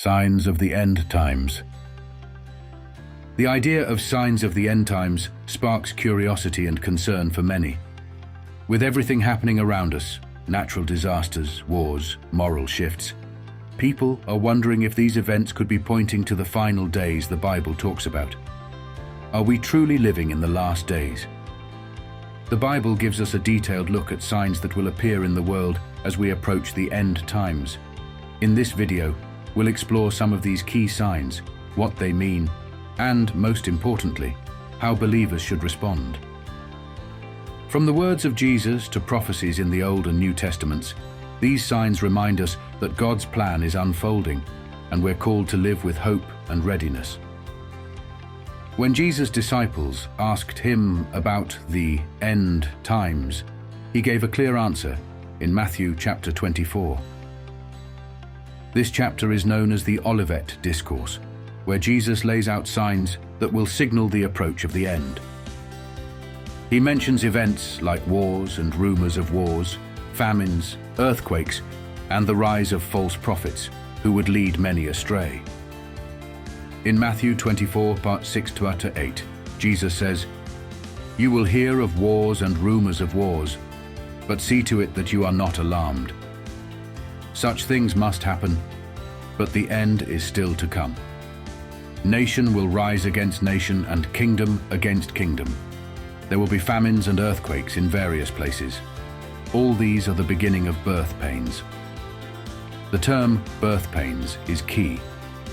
Signs of the End Times. The idea of signs of the end times sparks curiosity and concern for many. With everything happening around us, natural disasters, wars, moral shifts, people are wondering if these events could be pointing to the final days the Bible talks about. Are we truly living in the last days? The Bible gives us a detailed look at signs that will appear in the world as we approach the end times. In this video, we'll explore some of these key signs, what they mean, and, most importantly, how believers should respond. From the words of Jesus to prophecies in the Old and New Testaments, these signs remind us that God's plan is unfolding, and we're called to live with hope and readiness. When Jesus' disciples asked him about the end times, he gave a clear answer in Matthew chapter 24. This chapter is known as the Olivet Discourse, where Jesus lays out signs that will signal the approach of the end. He mentions events like wars and rumors of wars, famines, earthquakes, and the rise of false prophets who would lead many astray. In Matthew 24, part 6-8, Jesus says, "You will hear of wars and rumors of wars, but see to it that you are not alarmed. Such things must happen, but the end is still to come. Nation will rise against nation and kingdom against kingdom. There will be famines and earthquakes in various places. All these are the beginning of birth pains." The term birth pains is key.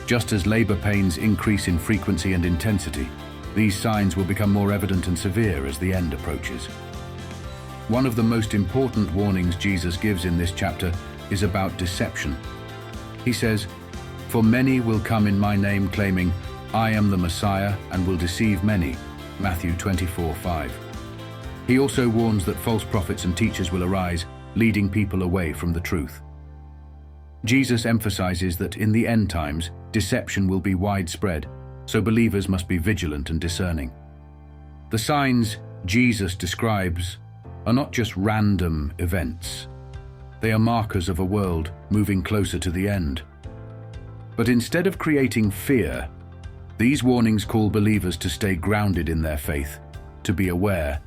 Just as labor pains increase in frequency and intensity, these signs will become more evident and severe as the end approaches. One of the most important warnings Jesus gives in this chapter is about deception. He says, "For many will come in my name claiming, 'I am the Messiah,' and will deceive many." Matthew 24:5. He also warns that false prophets and teachers will arise, leading people away from the truth. Jesus emphasizes that in the end times, deception will be widespread, so believers must be vigilant and discerning. The signs Jesus describes are not just random events. They are markers of a world moving closer to the end. But instead of creating fear, these warnings call believers to stay grounded in their faith, to be aware,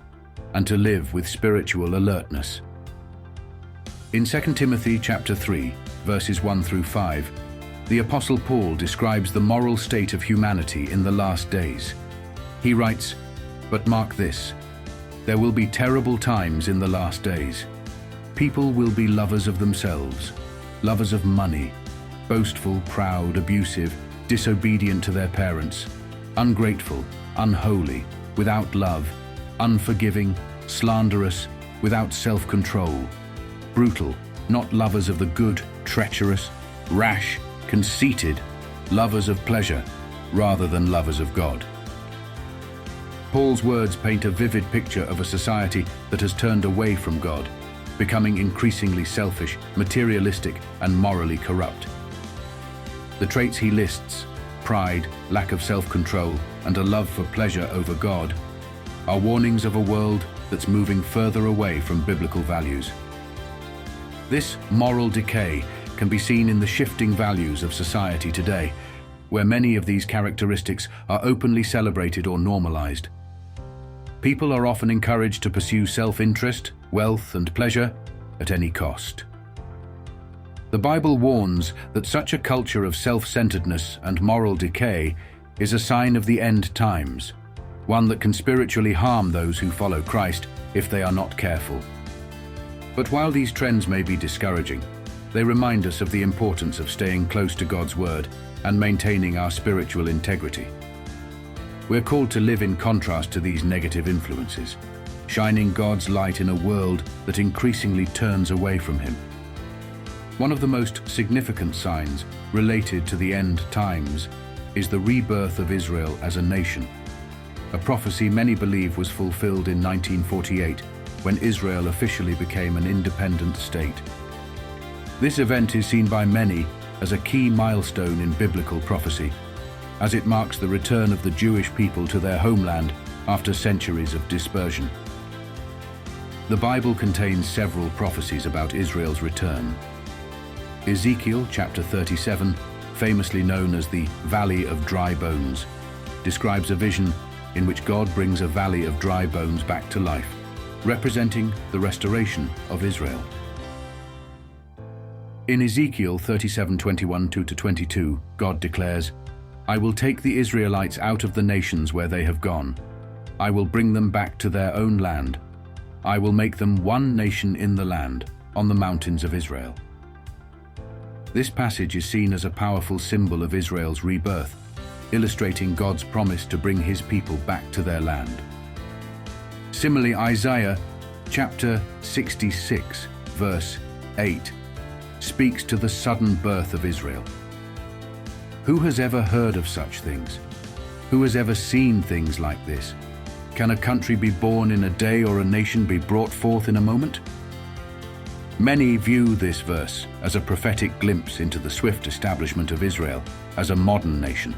and to live with spiritual alertness. In 2 Timothy chapter 3, verses 1-5, the Apostle Paul describes the moral state of humanity in the last days. He writes, "But mark this, there will be terrible times in the last days. People will be lovers of themselves, lovers of money, boastful, proud, abusive, disobedient to their parents, ungrateful, unholy, without love, unforgiving, slanderous, without self-control, brutal, not lovers of the good, treacherous, rash, conceited, lovers of pleasure rather than lovers of God." Paul's words paint a vivid picture of a society that has turned away from God, becoming increasingly selfish, materialistic, and morally corrupt. The traits he lists, pride, lack of self-control, and a love for pleasure over God, are warnings of a world that's moving further away from biblical values. This moral decay can be seen in the shifting values of society today, where many of these characteristics are openly celebrated or normalized. People are often encouraged to pursue self-interest, wealth, and pleasure at any cost. The Bible warns that such a culture of self-centeredness and moral decay is a sign of the end times, one that can spiritually harm those who follow Christ if they are not careful. But while these trends may be discouraging, they remind us of the importance of staying close to God's Word and maintaining our spiritual integrity. We're called to live in contrast to these negative influences, shining God's light in a world that increasingly turns away from Him. One of the most significant signs related to the end times is the rebirth of Israel as a nation, a prophecy many believe was fulfilled in 1948 when Israel officially became an independent state. This event is seen by many as a key milestone in biblical prophecy, as it marks the return of the Jewish people to their homeland after centuries of dispersion. The Bible contains several prophecies about Israel's return. Ezekiel chapter 37 famously known as the Valley of Dry Bones, describes a vision in which God brings a valley of dry bones back to life, representing the restoration of Israel. In Ezekiel 37:21-22, God declares, "I will take the Israelites out of the nations where they have gone. I will bring them back to their own land. I will make them one nation in the land, on the mountains of Israel." This passage is seen as a powerful symbol of Israel's rebirth, illustrating God's promise to bring his people back to their land. Similarly, Isaiah chapter 66, verse 8, speaks to the sudden birth of Israel. Who has ever heard of such things? Who has ever seen things like this? Can a country be born in a day or a nation be brought forth in a moment? Many view this verse as a prophetic glimpse into the swift establishment of Israel as a modern nation.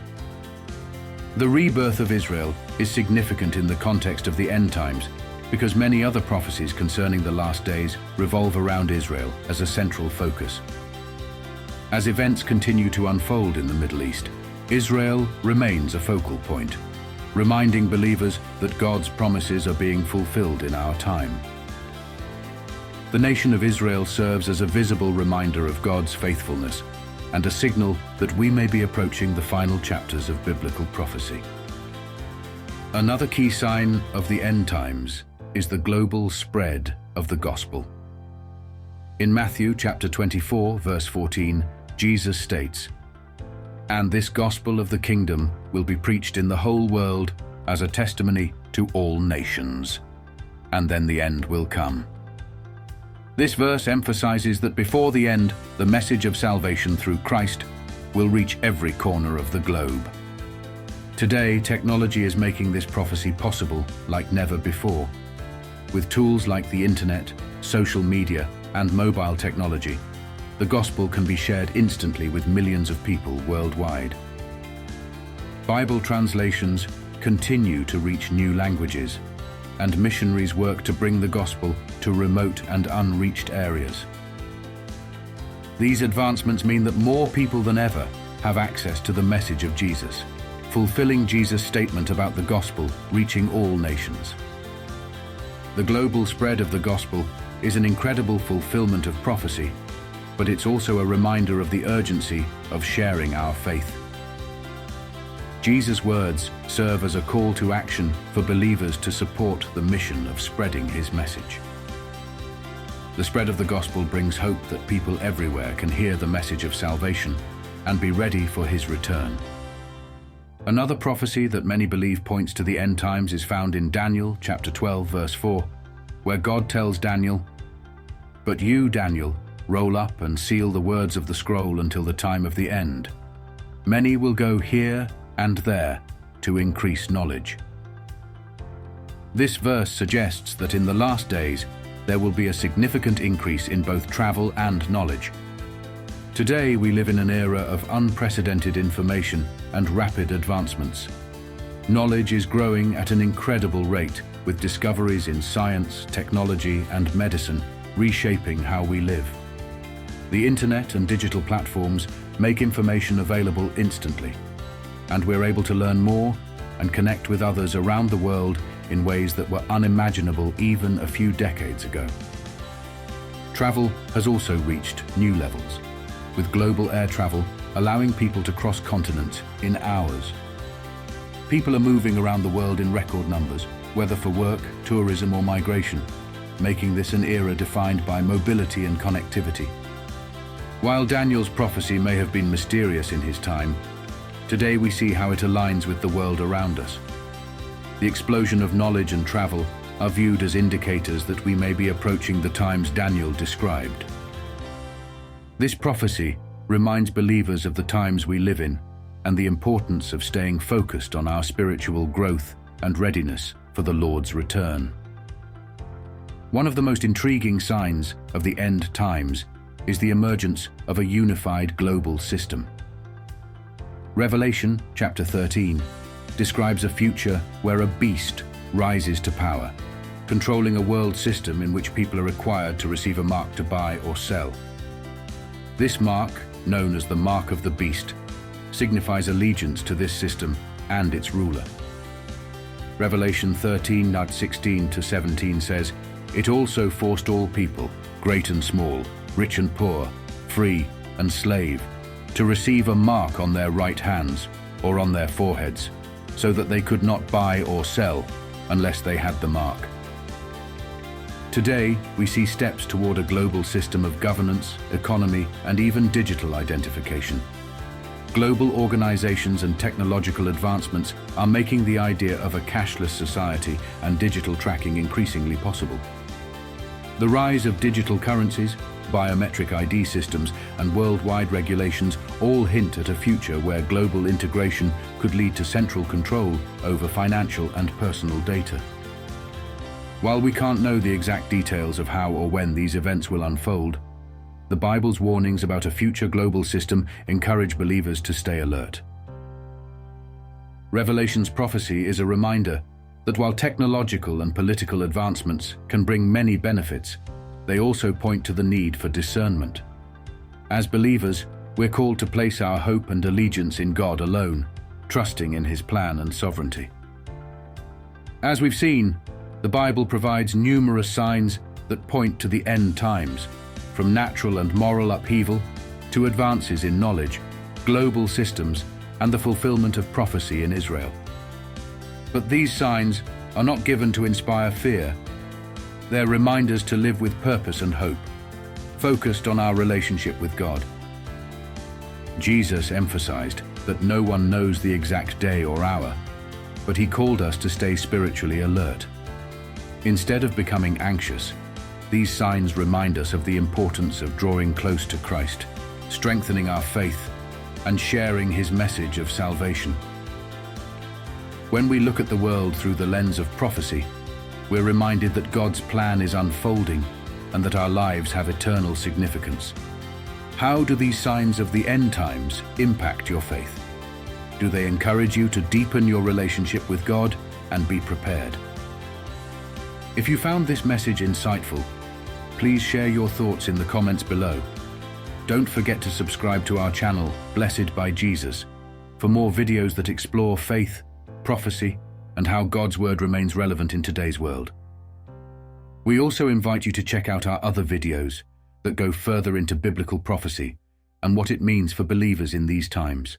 The rebirth of Israel is significant in the context of the end times because many other prophecies concerning the last days revolve around Israel as a central focus. As events continue to unfold in the Middle East, Israel remains a focal point, reminding believers that God's promises are being fulfilled in our time. The nation of Israel serves as a visible reminder of God's faithfulness and a signal that we may be approaching the final chapters of biblical prophecy. Another key sign of the end times is the global spread of the gospel. In Matthew chapter 24, verse 14, Jesus states, "And this gospel of the kingdom will be preached in the whole world as a testimony to all nations, and then the end will come." This verse emphasizes that before the end, the message of salvation through Christ will reach every corner of the globe. Today, technology is making this prophecy possible like never before. With tools like the internet, social media, and mobile technology, the gospel can be shared instantly with millions of people worldwide. Bible translations continue to reach new languages, and missionaries work to bring the gospel to remote and unreached areas. These advancements mean that more people than ever have access to the message of Jesus, fulfilling Jesus' statement about the gospel reaching all nations. The global spread of the gospel is an incredible fulfillment of prophecy, but it's also a reminder of the urgency of sharing our faith. Jesus' words serve as a call to action for believers to support the mission of spreading his message. The spread of the gospel brings hope that people everywhere can hear the message of salvation and be ready for his return. Another prophecy that many believe points to the end times is found in Daniel chapter 12, verse 4, where God tells Daniel, "But you, Daniel, roll up and seal the words of the scroll until the time of the end. Many will go here and there to increase knowledge." This verse suggests that in the last days, there will be a significant increase in both travel and knowledge. Today, we live in an era of unprecedented information and rapid advancements. Knowledge is growing at an incredible rate, with discoveries in science, technology, and medicine reshaping how we live. The internet and digital platforms make information available instantly, and we're able to learn more and connect with others around the world in ways that were unimaginable even a few decades ago. Travel has also reached new levels, with global air travel allowing people to cross continents in hours. People are moving around the world in record numbers, whether for work, tourism, or migration, making this an era defined by mobility and connectivity. While Daniel's prophecy may have been mysterious in his time, today we see how it aligns with the world around us. The explosion of knowledge and travel are viewed as indicators that we may be approaching the times Daniel described. This prophecy reminds believers of the times we live in and the importance of staying focused on our spiritual growth and readiness for the Lord's return. One of the most intriguing signs of the end times is the emergence of a unified global system. Revelation chapter 13 describes a future where a beast rises to power, controlling a world system in which people are required to receive a mark to buy or sell. This mark, known as the mark of the beast, signifies allegiance to this system and its ruler. Revelation 13:16-17 says, "It also forced all people, great and small, rich and poor, free and slave, to receive a mark on their right hands or on their foreheads, so that they could not buy or sell unless they had the mark." Today, we see steps toward a global system of governance, economy, and even digital identification. Global organizations and technological advancements are making the idea of a cashless society and digital tracking increasingly possible. The rise of digital currencies, biometric ID systems, and worldwide regulations all hint at a future where global integration could lead to central control over financial and personal data. While we can't know the exact details of how or when these events will unfold, the Bible's warnings about a future global system encourage believers to stay alert. Revelation's prophecy is a reminder that while technological and political advancements can bring many benefits, they also point to the need for discernment. As believers, we're called to place our hope and allegiance in God alone, trusting in His plan and sovereignty. As we've seen, the Bible provides numerous signs that point to the end times, from natural and moral upheaval to advances in knowledge, global systems, and the fulfillment of prophecy in Israel. But these signs are not given to inspire fear. They're reminders to live with purpose and hope, focused on our relationship with God. Jesus emphasized that no one knows the exact day or hour, but He called us to stay spiritually alert. Instead of becoming anxious, these signs remind us of the importance of drawing close to Christ, strengthening our faith, and sharing His message of salvation. When we look at the world through the lens of prophecy, we're reminded that God's plan is unfolding and that our lives have eternal significance. How do these signs of the end times impact your faith? Do they encourage you to deepen your relationship with God and be prepared? If you found this message insightful, please share your thoughts in the comments below. Don't forget to subscribe to our channel, Blessed by Jesus, for more videos that explore faith, prophecy, and how God's Word remains relevant in today's world. We also invite you to check out our other videos that go further into biblical prophecy and what it means for believers in these times.